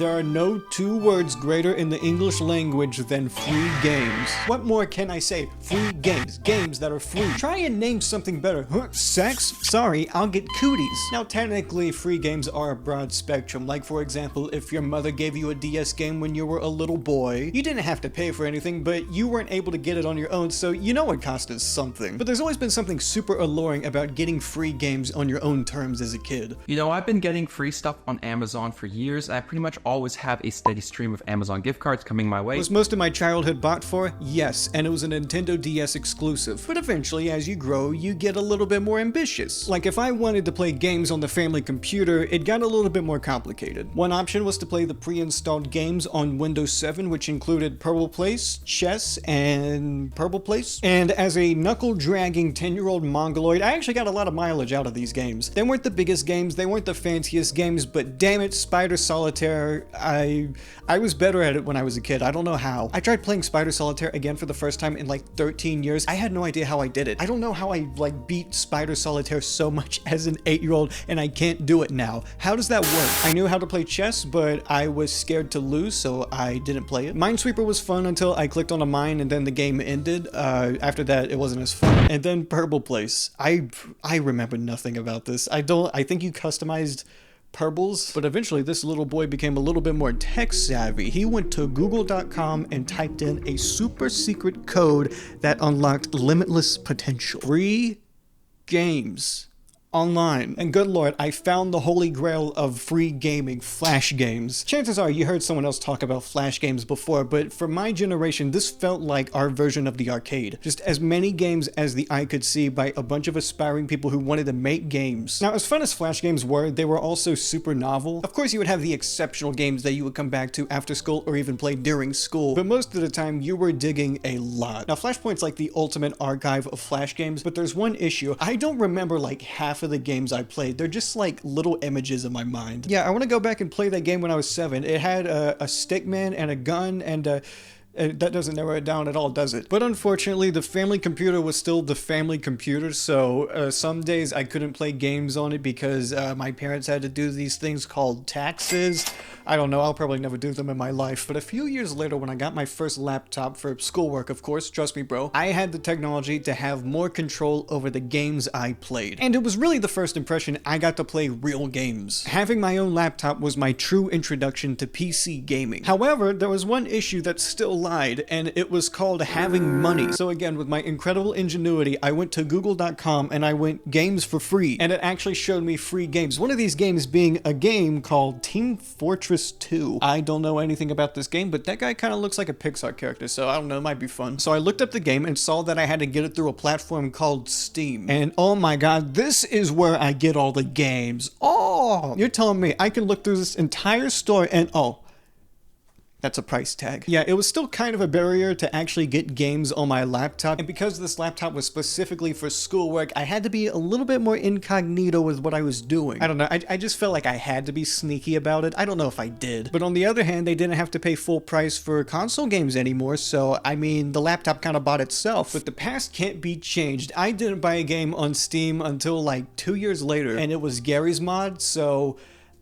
There are no two words greater in the English language than free games. What more can I say? Free games. Games that are free. Try and name something better. Huh? Sex? Sorry, I'll get cooties. Now, technically, free games are a broad spectrum. Like, for example, if your mother gave you a DS game when you were a little boy, you didn't have to pay for anything, but you weren't able to get it on your own, so you know it cost us something. But there's always been something super alluring about getting free games on your own terms as a kid. You know, I've been getting free stuff on Amazon for years. I pretty much always have a steady stream of Amazon gift cards coming my way. Was most of my childhood bought for? Yes, and it was a Nintendo DS exclusive. But eventually, as you grow, you get a little bit more ambitious. Like if I wanted to play games on the family computer, it got a little bit more complicated. One option was to play the pre-installed games on Windows 7, which included Purple Place, Chess, and Purple Place. And as a knuckle-dragging 10-year-old mongoloid, I actually got a lot of mileage out of these games. They weren't the biggest games, they weren't the fanciest games, but damn it, Spider Solitaire, I was better at it when I was a kid. I don't know how. I tried playing Spider Solitaire again for the first time in like 13 years. I had no idea how I did it. I don't know how I beat Spider Solitaire so much as an 8-year-old and I can't do it now. How does that work? I knew how to play chess, but I was scared to lose, so I didn't play it. Minesweeper was fun until I clicked on a mine and then the game ended. After that, it wasn't as fun. And then Purple Place. I remember nothing about this. I think you customized Purbles, but eventually this little boy became a little bit more tech savvy. He went to google.com and typed in a super secret code that unlocked limitless potential. Free games. Online. And good lord, I found the holy grail of free gaming, Flash games. Chances are you heard someone else talk about Flash games before, but for my generation, this felt like our version of the arcade. Just as many games as the eye could see by a bunch of aspiring people who wanted to make games. Now, as fun as Flash games were, they were also super novel. Of course, you would have the exceptional games that you would come back to after school or even play during school, but most of the time you were digging a lot. Now, Flashpoint's like the ultimate archive of Flash games, but there's one issue. I don't remember like half of the games I played. They're just like little images in my mind. Yeah, I want to go back and play that game when I was 7. It had a stickman and a gun and that doesn't narrow it down at all, does it? But unfortunately, the family computer was still the family computer, so some days I couldn't play games on it because my parents had to do these things called taxes. I don't know, I'll probably never do them in my life. But a few years later, when I got my first laptop for schoolwork, of course, trust me bro, I had the technology to have more control over the games I played. And it was really the first impression I got to play real games. Having my own laptop was my true introduction to PC gaming. However, there was one issue that still lied, and it was called having money. So again, with my incredible ingenuity, I went to google.com and I went games for free, and it actually showed me free games. One of these games being a game called Team Fortress 2. I don't know anything about this game, but that guy kind of looks like a Pixar character, so I don't know, it might be fun. So I looked up the game and saw that I had to get it through a platform called Steam. And oh my god, this is where I get all the games. Oh, you're telling me I can look through this entire store and oh, that's a price tag. Yeah, it was still kind of a barrier to actually get games on my laptop, and because this laptop was specifically for schoolwork, I had to be a little bit more incognito with what I was doing. I don't know, I just felt like I had to be sneaky about it. I don't know if I did. But on the other hand, they didn't have to pay full price for console games anymore, so I mean, the laptop kind of bought itself. But the past can't be changed. I didn't buy a game on Steam until like 2 years later, and it was Garry's Mod, so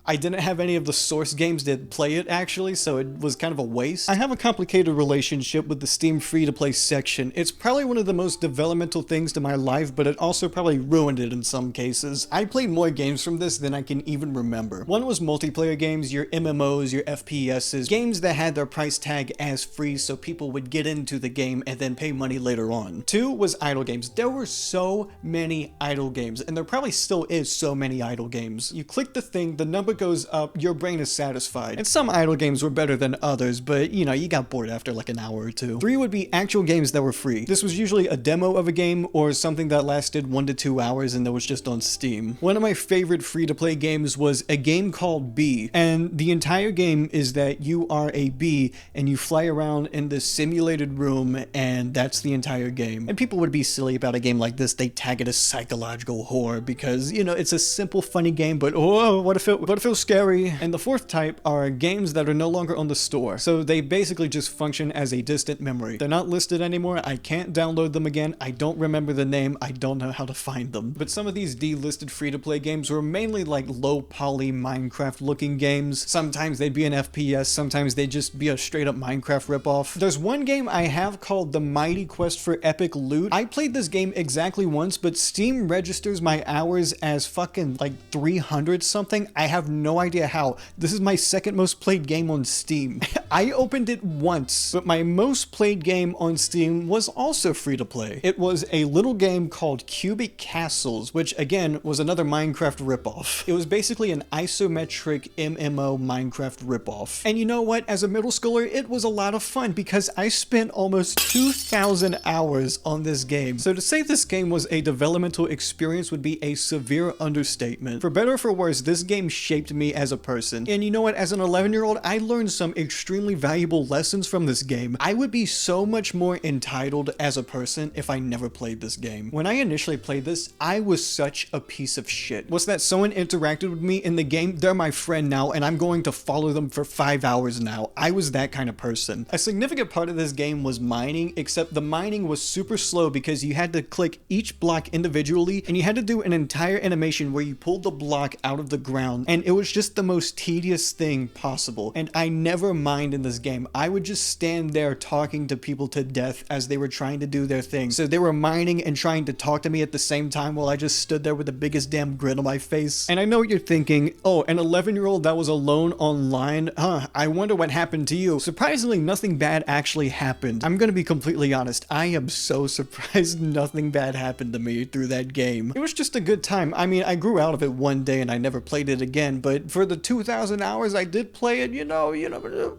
I didn't have any of the source games that play it actually, so it was kind of a waste. I have a complicated relationship with the Steam free-to-play section. It's probably one of the most developmental things to my life, but it also probably ruined it in some cases. I played more games from this than I can even remember. One was multiplayer games, your MMOs, your FPSs, games that had their price tag as free so people would get into the game and then pay money later on. 2 was idle games. There were so many idle games, and there probably still is so many idle games. You click the thing, the number goes up, your brain is satisfied. And some idle games were better than others, but you know, you got bored after like an hour or two. 3 would be actual games that were free. This was usually a demo of a game or something that lasted 1 to 2 hours and that was just on Steam. One of my favorite free-to-play games was a game called Bee, and the entire game is that you are a bee and you fly around in this simulated room, and that's the entire game. And people would be silly about a game like this. They tag it as psychological horror because, you know, it's a simple, funny game, but oh, what if Gotta feel scary. And the fourth type are games that are no longer on the store. So they basically just function as a distant memory. They're not listed anymore. I can't download them again. I don't remember the name. I don't know how to find them. But some of these delisted free-to-play games were mainly like low-poly Minecraft looking games. Sometimes they'd be an FPS. Sometimes they'd just be a straight-up Minecraft ripoff. There's one game I have called The Mighty Quest for Epic Loot. I played this game exactly once, but Steam registers my hours as fucking like 300 something. I have no idea how. This is my second most played game on Steam. I opened it once, but my most played game on Steam was also free to play. It was a little game called Cubic Castles, which again was another Minecraft ripoff. It was basically an isometric MMO Minecraft ripoff. And you know what? As a middle schooler, it was a lot of fun because I spent almost 2,000 hours on this game. So to say this game was a developmental experience would be a severe understatement. For better or for worse, this game shaped me as a person. And you know what? As an 11-year-old, I learned some extremely valuable lessons from this game. I would be so much more entitled as a person if I never played this game. When I initially played this, I was such a piece of shit. Was that someone interacted with me in the game? They're my friend now, and I'm going to follow them for 5 hours now. I was that kind of person. A significant part of this game was mining, except the mining was super slow because you had to click each block individually, and you had to do an entire animation where you pulled the block out of the ground, and it was just the most tedious thing possible. And I never mined in this game. I would just stand there talking to people to death as they were trying to do their thing. So they were mining and trying to talk to me at the same time while I just stood there with the biggest damn grin on my face. And I know what you're thinking. Oh, an 11-year-old that was alone online? Huh, I wonder what happened to you. Surprisingly, nothing bad actually happened. I'm gonna be completely honest. I am so surprised nothing bad happened to me through that game. It was just a good time. I mean, I grew out of it one day and I never played it again, but for the 2,000 hours I did play it, you know,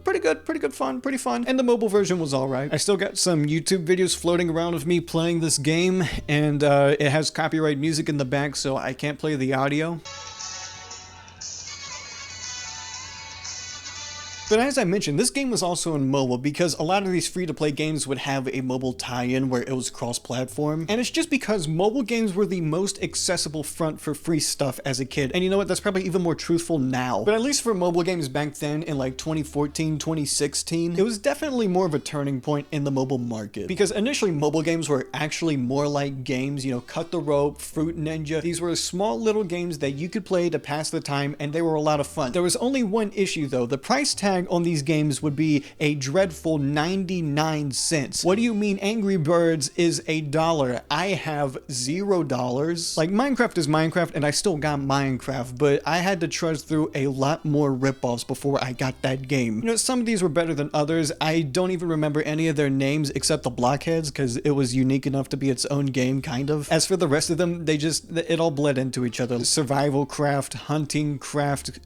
pretty good fun, pretty fun. And the mobile version was alright. I still got some YouTube videos floating around of me playing this game, and it has copyright music in the back, so I can't play the audio. But as I mentioned, this game was also on mobile because a lot of these free-to-play games would have a mobile tie-in where it was cross-platform. And it's just because mobile games were the most accessible front for free stuff as a kid. And you know what? That's probably even more truthful now. But at least for mobile games back then in like 2014, 2016, it was definitely more of a turning point in the mobile market. Because initially mobile games were actually more like games, you know, Cut the Rope, Fruit Ninja. These were small little games that you could play to pass the time, and they were a lot of fun. There was only one issue though. The price tag on these games would be a dreadful 99 cents. What do you mean Angry Birds is $1? I have $0. Like, Minecraft is Minecraft, and I still got Minecraft, but I had to trudge through a lot more ripoffs before I got that game. You know, some of these were better than others. I don't even remember any of their names except the Blockheads, because it was unique enough to be its own game, kind of. As for the rest of them, it all bled into each other. Survival craft, hunting craft,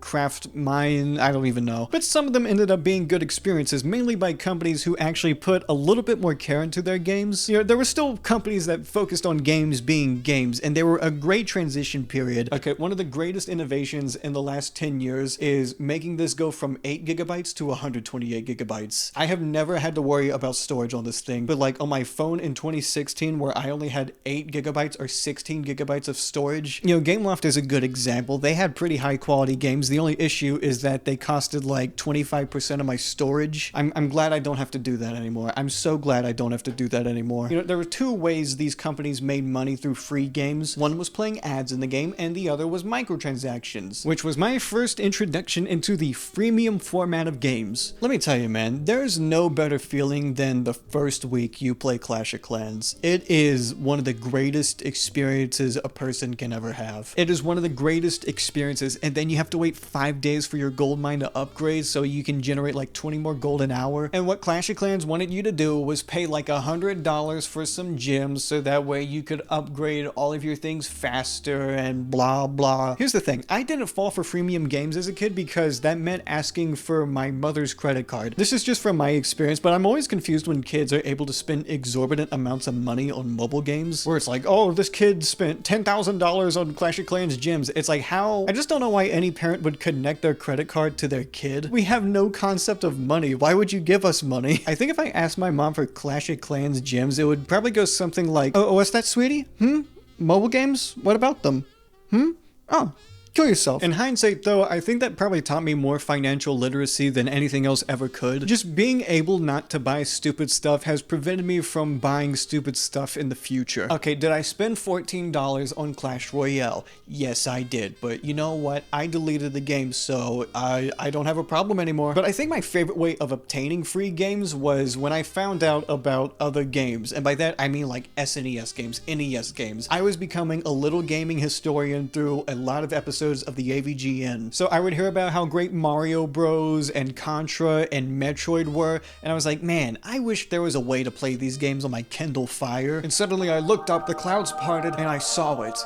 craft mine, I don't even know. But some of them ended up being good experiences, mainly by companies who actually put a little bit more care into their games. You know, there were still companies that focused on games being games, and they were a great transition period. Okay, one of the greatest innovations in the last 10 years is making this go from 8 gigabytes to 128 gigabytes. I have never had to worry about storage on this thing, but like on my phone in 2016, where I only had 8 gigabytes or 16 gigabytes of storage, you know, Gameloft is a good example. They had pretty high quality games. The only issue is that they costed like 25% of my storage. I'm glad I don't have to do that anymore. I'm so glad I don't have to do that anymore. You know, there were two ways these companies made money through free games. One was playing ads in the game, and the other was microtransactions, which was my first introduction into the freemium format of games. Let me tell you, man, there's no better feeling than the first week you play Clash of Clans. It is one of the greatest experiences a person can ever have. It is one of the greatest experiences, and then you have to wait 5 days for your gold mine to upgrade so you can generate like 20 more gold an hour. And what Clash of Clans wanted you to do was pay like $100 for some gems so that way you could upgrade all of your things faster and blah blah. Here's the thing, I didn't fall for freemium games as a kid because that meant asking for my mother's credit card. This is just from my experience, but I'm always confused when kids are able to spend exorbitant amounts of money on mobile games, where it's like, oh, this kid spent $10,000 on Clash of Clans gems. It's like, how? I just don't know why any parent would connect their credit card to their kid. We have no concept of money. Why would you give us money? I think if I asked my mom for Clash of Clans gems, it would probably go something like, oh, what's that, sweetie? Mobile games? What about them? Oh, kill yourself. In hindsight though, I think that probably taught me more financial literacy than anything else ever could. Just being able not to buy stupid stuff has prevented me from buying stupid stuff in the future. Okay, did I spend $14 on Clash Royale? Yes, I did, but you know what? I deleted the game, so I don't have a problem anymore. But I think my favorite way of obtaining free games was when I found out about other games, and by that I mean like SNES games, NES games. I was becoming a little gaming historian through a lot of episodes of the AVGN. So I would hear about how great Mario Bros and Contra and Metroid were, and I was like, man, I wish there was a way to play these games on my Kindle Fire. And suddenly I looked up, the clouds parted, and I saw it.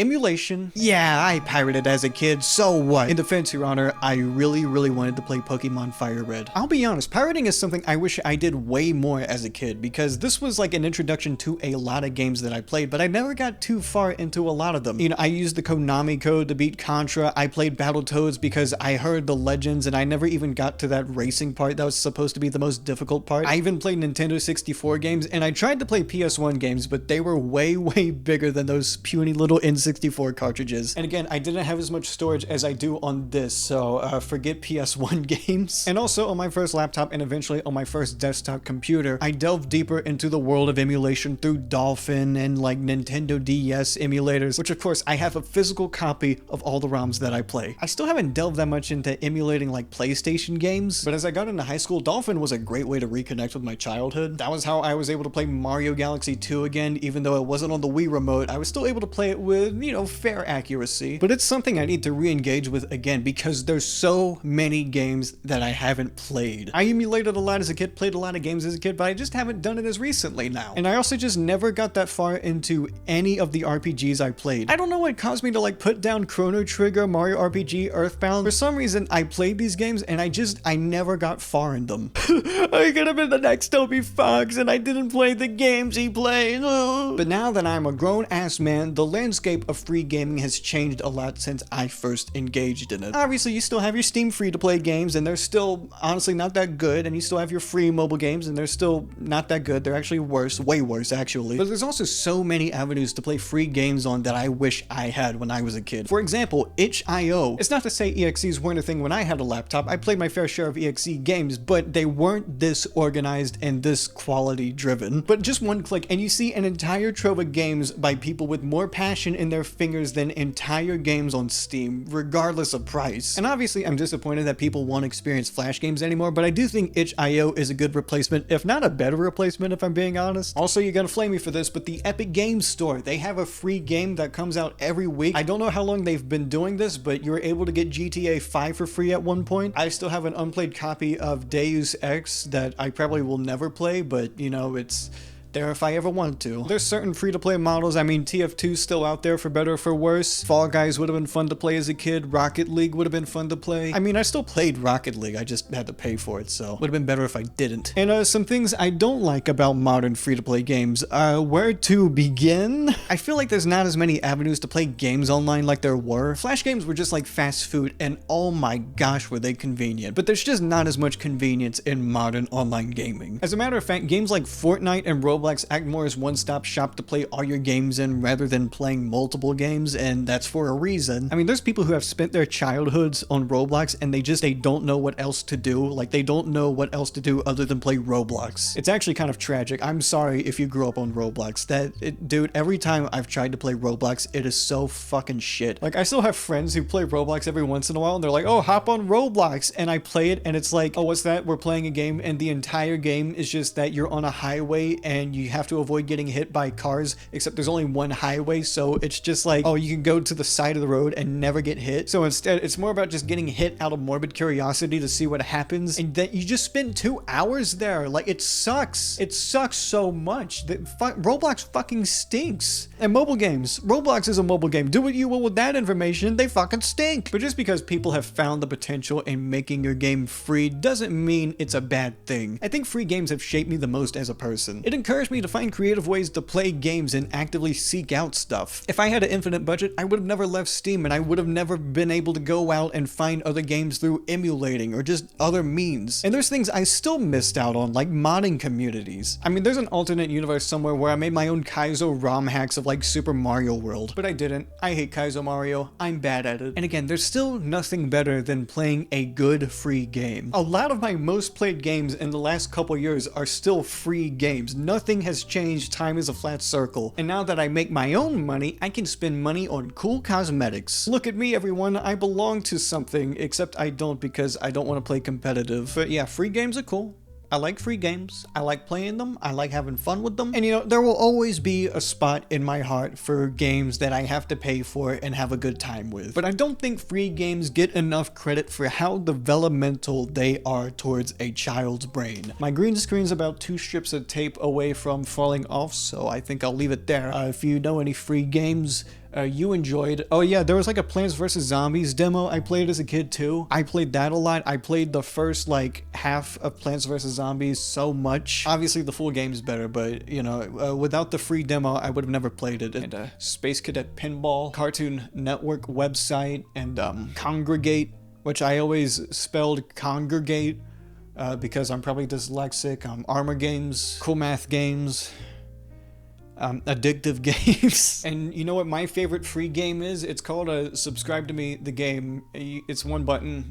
Emulation? Yeah, I pirated as a kid, so what? In defense, Your Honor, I really wanted to play Pokemon Fire Red. I'll be honest, pirating is something I wish I did way more as a kid, because this was like an introduction to a lot of games that I played, but I never got too far into a lot of them. You know, I used the Konami code to beat Contra, I played Battletoads because I heard the legends, and I never even got to that racing part that was supposed to be the most difficult part. I even played Nintendo 64 games, and I tried to play PS1 games, but they were way bigger than those puny little N64 cartridges. And again, I didn't have as much storage as I do on this, so forget PS1 games. And also on my first laptop and eventually on my first desktop computer, I delved deeper into the world of emulation through Dolphin and like Nintendo DS emulators, which of course I have a physical copy of all the ROMs that I play. I still haven't delved that much into emulating like PlayStation games, but as I got into high school, Dolphin was a great way to reconnect with my childhood. That was how I was able to play Mario Galaxy 2 again, even though it wasn't on the Wii remote. I was still able to play it with, you know, fair accuracy. But it's something I need to re-engage with again because there's so many games that I haven't played. I emulated a lot as a kid, played a lot of games as a kid, but I just haven't done it as recently now. And I also just never got that far into any of the RPGs I played. I don't know what caused me to like put down Chrono Trigger, Mario RPG, Earthbound. For some reason, I played these games and I never got far in them. I could have been the next Toby Fox and I didn't play the games he played. But now that I'm a grown-ass man, the landscape of free gaming has changed a lot since I first engaged in it. Obviously, you still have your Steam free-to-play games, and they're still honestly not that good, and you still have your free mobile games, and they're still not that good. They're actually worse, way worse, actually. But there's also so many avenues to play free games on that I wish I had when I was a kid. For example, itch.io. It's not to say EXEs weren't a thing when I had a laptop. I played my fair share of EXE games, but they weren't this organized and this quality-driven. But just one click, and you see an entire trove of games by people with more passion in their fingers than entire games on Steam, regardless of price. And obviously, I'm disappointed that people won't experience Flash games anymore, but I do think itch.io is a good replacement, if not a better replacement, if I'm being honest. Also, you're gonna flame me for this, but the Epic Games Store, they have a free game that comes out every week. I don't know how long they've been doing this, but you were able to get GTA 5 for free at one point. I still have an unplayed copy of Deus Ex that I probably will never play, but you know, it's there if I ever want to. There's certain free-to-play models. I mean, TF2's still out there for better or for worse. Fall Guys would have been fun to play as a kid. Rocket League would have been fun to play. I mean, I still played Rocket League. I just had to pay for it, so would have been better if I didn't. And some things I don't like about modern free-to-play games. Where to begin? I feel like there's not as many avenues to play games online like there were. Flash games were just like fast food, and oh my gosh, were they convenient. But there's just not as much convenience in modern online gaming. As a matter of fact, games like Fortnite and Roblox act more as one-stop shop to play all your games in rather than playing multiple games, and that's for a reason. I mean, there's people who have spent their childhoods on Roblox and they don't know what else to do. Like, they don't know what else to do other than play Roblox. It's actually kind of tragic. I'm sorry if you grew up on Roblox. Dude, every time I've tried to play Roblox, it is so fucking shit. Like, I still have friends who play Roblox every once in a while, and they're like, oh, hop on Roblox, and I play it, and it's like, oh, what's that? We're playing a game, and the entire game is just that you're on a highway, and you have to avoid getting hit by cars, except there's only one highway, so it's just like, oh, you can go to the side of the road and never get hit. So instead, it's more about just getting hit out of morbid curiosity to see what happens, and that you just spend 2 hours there. Like, it sucks. It sucks so much. Roblox fucking stinks. And mobile games. Roblox is a mobile game. Do what you will with that information. They fucking stink. But just because people have found the potential in making your game free doesn't mean it's a bad thing. I think free games have shaped me the most as a person. It encourages inspires me to find creative ways to play games and actively seek out stuff. If I had an infinite budget, I would have never left Steam, and I would have never been able to go out and find other games through emulating or just other means. And there's things I still missed out on, like modding communities. I mean, there's an alternate universe somewhere where I made my own Kaizo ROM hacks of like Super Mario World, but I didn't. I hate Kaizo Mario. I'm bad at it. And again, there's still nothing better than playing a good free game. A lot of my most played games in the last couple years are still free games. Nothing has changed. Time is a flat circle. And now that I make my own money, I can spend money on cool cosmetics. Look at me, everyone. I belong to something, except I don't because I don't want to play competitive. But yeah, free games are cool. I like free games. I like playing them. I like having fun with them. And you know, there will always be a spot in my heart for games that I have to pay for and have a good time with. But I don't think free games get enough credit for how developmental they are towards a child's brain. My green screen's about 2 strips of tape away from falling off, so I think I'll leave it there. If you know any free games you enjoyed. Oh yeah, there was like a Plants vs. Zombies demo I played as a kid too. I played that a lot. I played the first like half of Plants vs. Zombies so much. Obviously the full game's better, but you know, without the free demo, I would have never played it. And Space Cadet Pinball, Cartoon Network website, and Congregate, which I always spelled congregate because I'm probably dyslexic. Armor Games, Cool Math Games, addictive games. And you know what my favorite free game is? It's called Subscribe to Me, the game. It's one button.